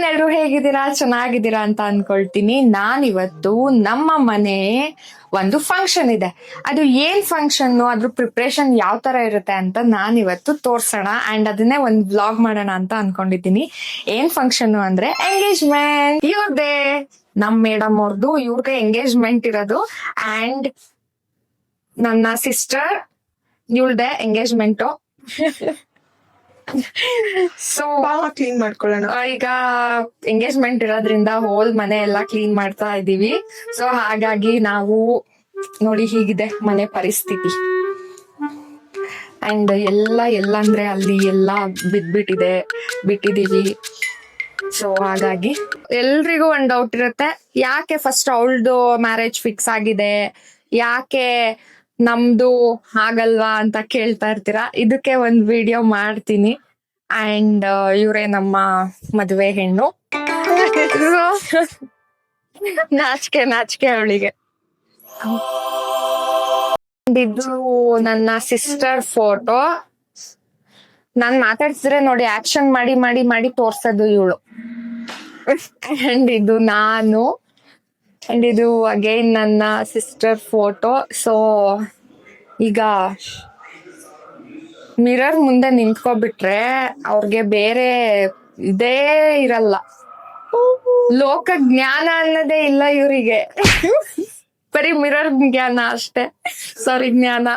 ಎಲ್ರು ಹೇಗಿದ್ದೀರಾ, ಚೆನ್ನಾಗಿದ್ದೀರಾ ಅಂತ ಅನ್ಕೊಳ್ತೀನಿ. ನಾನಿವತ್ತು ನಮ್ಮ ಮನೆ ಒಂದು ಫಂಕ್ಷನ್ ಇದೆ. ಅದು ಏನ್ ಫಂಕ್ಷನ್, ಅದ್ರ ಪ್ರಿಪ್ರೇಷನ್ ಯಾವ ತರ ಇರುತ್ತೆ ಅಂತ ನಾನಿವತ್ತು ತೋರ್ಸೋಣ ಅಂಡ್ ಅದನ್ನೇ ಒಂದ್ ವ್ಲಾಗ್ ಮಾಡೋಣ ಅಂತ ಅನ್ಕೊಂಡಿದ್ದೀನಿ. ಏನ್ ಫಂಕ್ಷನ್ ಅಂದ್ರೆ ಎಂಗೇಜ್ಮೆಂಟ್. ಇವ್ರದೇ ನಮ್ ಮೇಡಮ್ ಅವ್ರದ್ದು, ಇವ್ರಿಗೆ ಎಂಗೇಜ್ಮೆಂಟ್ ಇರೋದು. ಅಂಡ್ ನನ್ನ ಸಿಸ್ಟರ್ ಇವಳ್ದೆ ಎಂಗೇಜ್ಮೆಂಟ್. ಸೊ ಕ್ಲೀನ್ ಮಾಡ್ಕೊಳ್ಳೋಣ. ಈಗ ಎಂಗೇಜ್ಮೆಂಟ್ ಇರೋದ್ರಿಂದ ಹೋಲ್ ಮನೆ ಎಲ್ಲಾ ಕ್ಲೀನ್ ಮಾಡ್ತಾ ಇದೀವಿ. ಸೊ ಹಾಗಾಗಿ ನಾವು ನೋಡಿ ಹೀಗಿದೆ ಮನೆ ಪರಿಸ್ಥಿತಿ. ಅಂಡ್ ಎಲ್ಲ ಅಂದ್ರೆ ಅಲ್ಲಿ ಎಲ್ಲಾ ಬಿಟ್ಟಿದೀವಿ. ಸೊ ಹಾಗಾಗಿ ಎಲ್ರಿಗೂ ಒಂದ್ ಡೌಟ್ ಇರುತ್ತೆ, ಯಾಕೆ ಫಸ್ಟ್ ಅವಳ್ದು ಮ್ಯಾರೇಜ್ ಫಿಕ್ಸ್ ಆಗಿದೆ, ಯಾಕೆ ನಮ್ದು ಆಗಲ್ವಾ ಅಂತ ಕೇಳ್ತಾ ಇರ್ತೀರಾ. ಇದಕ್ಕೆ ಒಂದ್ ವಿಡಿಯೋ ಮಾಡ್ತೀನಿ. ಅಂಡ್ ಇವರೇ ನಮ್ಮ ಮದುವೆ ಹೆಣ್ಣು. ನಾಚಿಕೆ ಅವಳಿಗೆ. ಇದು ನನ್ನ ಸಿಸ್ಟರ್ ಫೋಟೋ. ನಾನ್ ಮಾತಾಡ್ಸಿದ್ರೆ ನೋಡಿ ಆಕ್ಷನ್ ಮಾಡಿ ಮಾಡಿ ಮಾಡಿ ತೋರ್ಸೋದು ಇವಳು. ಅಂಡ್ ಇದು ನಾನು. ಅಂಡ್ ಇದು ಅಗೈನ್ ನನ್ನ ಸಿಸ್ಟರ್ ಫೋಟೋ. ಸೊ ಈಗ ಮಿರರ್ ಮುಂದೆ ನಿಂತ್ಕೊಬಿಟ್ರೆ ಅವ್ರಿಗೆ ಬೇರೆ ಇದೇ ಇರಲ್ಲ, ಲೋಕ ಜ್ಞಾನ ಅನ್ನೋದೇ ಇಲ್ಲ ಇವರಿಗೆ. ಬರೀ ಮಿರರ್ ಜ್ಞಾನ ಅಷ್ಟೇ, ಸಾರಿ ಜ್ಞಾನ.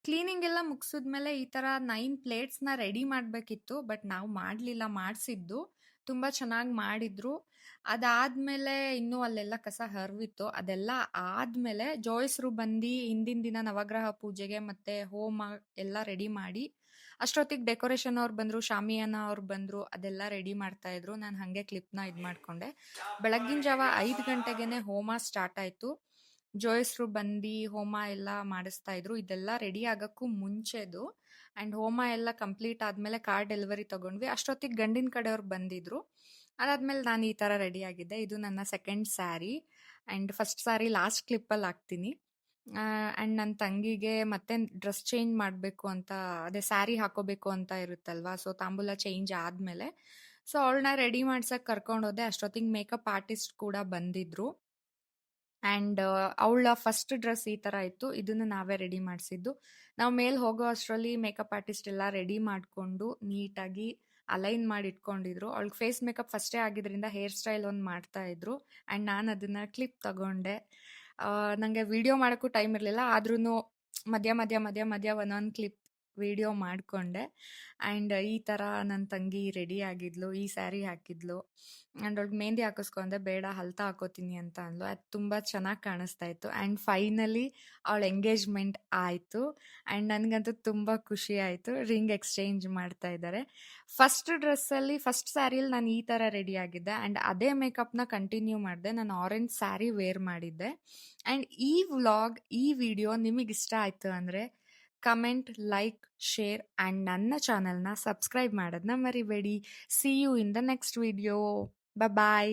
ಕ್ಲೀನಿಂಗ್ ಎಲ್ಲ ಮುಗಿಸಿದ್ಮೇಲೆ ಈ ಥರ 9 ಪ್ಲೇಟ್ಸ್ನ ರೆಡಿ ಮಾಡಬೇಕಿತ್ತು, ಬಟ್ ನಾವು ಮಾಡಲಿಲ್ಲ. ಮಾಡಿಸಿದ್ದು ತುಂಬ ಚೆನ್ನಾಗಿ ಮಾಡಿದ್ರು. ಅದಾದಮೇಲೆ ಇನ್ನೂ ಅಲ್ಲೆಲ್ಲ ಕಸ ಹರಿವಿತ್ತು. ಅದೆಲ್ಲ ಆದಮೇಲೆ ಜೋಯಿಸ್ರು ಬಂದು ಹಿಂದಿನ ದಿನ ನವಗ್ರಹ ಪೂಜೆಗೆ ಮತ್ತು ಹೋಮ ಎಲ್ಲ ರೆಡಿ ಮಾಡಿ, ಅಷ್ಟೊತ್ತಿಗೆ ಡೆಕೋರೇಷನ್ ಅವ್ರು ಬಂದರು, ಶಾಮಿಯಾನ ಅವ್ರು ಬಂದರು, ಅದೆಲ್ಲ ರೆಡಿ ಮಾಡ್ತಾಯಿದ್ರು. ನಾನು ಹಾಗೆ ಕ್ಲಿಪ್ನ ಇದು ಮಾಡಿಕೊಂಡೆ. ಬೆಳಗ್ಗಿನ ಜಾವ 5 ಗಂಟೆಗೆ ಹೋಮ ಸ್ಟಾರ್ಟ್ ಆಯಿತು. ಜೋಯಿಸ್ರು ಬಂದು ಹೋಮ ಎಲ್ಲ ಮಾಡಿಸ್ತಾ ಇದ್ರು. ಇದೆಲ್ಲ ರೆಡಿ ಆಗೋಕ್ಕೂ ಮುಂಚೆದು. ಆ್ಯಂಡ್ ಹೋಮ ಎಲ್ಲ ಕಂಪ್ಲೀಟ್ ಆದಮೇಲೆ ಕಾರ್ ಡೆಲಿವರಿ ತೊಗೊಂಡ್ವಿ. ಅಷ್ಟೊತ್ತಿಗೆ ಗಂಡಿನ ಕಡೆಯವ್ರು ಬಂದಿದ್ರು. ಅದಾದಮೇಲೆ ನಾನು ಈ ಥರ ರೆಡಿ ಆಗಿದ್ದೆ. ಇದು ನನ್ನ second sari. And first sari last ಕ್ಲಿಪ್ಪಲ್ಲಿ ಹಾಕ್ತೀನಿ. ಆ್ಯಂಡ್ ನನ್ನ ತಂಗಿಗೆ ಮತ್ತೆ ಡ್ರೆಸ್ ಚೇಂಜ್ ಮಾಡಬೇಕು ಅಂತ, ಅದೇ ಸ್ಯಾರಿ ಹಾಕೋಬೇಕು ಅಂತ ಇರುತ್ತಲ್ವಾ. ಸೊ ತಾಂಬೂಲ ಚೇಂಜ್ ಆದಮೇಲೆ ಸೊ ಅವಳನ್ನ ರೆಡಿ ಮಾಡ್ಸಕ್ಕೆ ಕರ್ಕೊಂಡೋದೆ. ಅಷ್ಟೊತ್ತಿಗೆ ಮೇಕಪ್ ಆರ್ಟಿಸ್ಟ್ ಕೂಡ ಬಂದಿದ್ರು. ಆ್ಯಂಡ್ ಅವಳ ಫಸ್ಟ್ ಡ್ರೆಸ್ ಈ ಥರ ಇತ್ತು. ಇದನ್ನು ನಾವೇ ರೆಡಿ ಮಾಡಿಸಿದ್ದು. ನಾವು ಮೇಲೆ ಹೋಗೋ ಅಷ್ಟರಲ್ಲಿ ಮೇಕಪ್ ಆರ್ಟಿಸ್ಟ್ ಎಲ್ಲ ರೆಡಿ ಮಾಡಿಕೊಂಡು ನೀಟಾಗಿ ಅಲೈನ್ ಮಾಡಿ ಇಟ್ಕೊಂಡಿದ್ರು. ಅವಳಿಗೆ ಫೇಸ್ ಮೇಕಪ್ ಫಸ್ಟೇ ಆಗಿದ್ರಿಂದ ಹೇರ್ ಸ್ಟೈಲ್ ಒಂದು ಮಾಡ್ತಾಯಿದ್ರು. ಆ್ಯಂಡ್ ನಾನು ಅದನ್ನು ಕ್ಲಿಪ್ ತಗೊಂಡೆ. ನನಗೆ ವಿಡಿಯೋ ಮಾಡೋಕ್ಕೂ ಟೈಮ್ ಇರಲಿಲ್ಲ, ಆದ್ರೂ ಮಧ್ಯ ಒಂದೊಂದು ಕ್ಲಿಪ್ ವಿಡಿಯೋ ಮಾಡಿಕೊಂಡೆ. ಆ್ಯಂಡ್ ಈ ಥರ ನನ್ನ ತಂಗಿ ರೆಡಿ ಆಗಿದ್ಲು, ಈ ಸ್ಯಾರಿ ಹಾಕಿದ್ಲು. ಆ್ಯಂಡ್ ಅವ್ಳಿಗೆ ಮೆಹಂದಿ ಹಾಕಿಸ್ಕೊಂಡೆ, ಬೇಡ ಹಲ್ತಾ ಹಾಕೋತೀನಿ ಅಂತ ಅಂದ್ಲು. ಅದು ತುಂಬ ಚೆನ್ನಾಗಿ ಕಾಣಿಸ್ತಾ ಇತ್ತು. ಆ್ಯಂಡ್ ಫೈನಲಿ ಅವಳ ಎಂಗೇಜ್ಮೆಂಟ್ ಆಯಿತು. ಆ್ಯಂಡ್ ನನಗಂತೂ ತುಂಬ ಖುಷಿ ಆಯಿತು. ರಿಂಗ್ ಎಕ್ಸ್ಚೇಂಜ್ ಮಾಡ್ತಾ ಇದ್ದಾರೆ. ಫಸ್ಟ್ ಡ್ರೆಸ್ಸಲ್ಲಿ, ಫಸ್ಟ್ ಸ್ಯಾರಿಯಲ್ಲಿ ನಾನು ಈ ಥರ ರೆಡಿ ಆಗಿದ್ದೆ. ಆ್ಯಂಡ್ ಅದೇ ಮೇಕಪ್ನ ಕಂಟಿನ್ಯೂ ಮಾಡಿದೆ. ನಾನು ಆರೆಂಜ್ ಸ್ಯಾರಿ ವೇರ್ ಮಾಡಿದ್ದೆ. ಆ್ಯಂಡ್ ಈ ವ್ಲಾಗ್, ಈ ವಿಡಿಯೋ ನಿಮಗೆ ಇಷ್ಟ ಆಯಿತು ಅಂದರೆ ಕಮೆಂಟ್, ಲೈಕ್, ಶೇರ್ ಆ್ಯಂಡ್ ನನ್ನ ಚಾನಲ್ನ ಸಬ್ಸ್ಕ್ರೈಬ್ ಮಾಡೋದನ್ನ ಮರಿಬೇಡಿ. See you in the next video. Bye.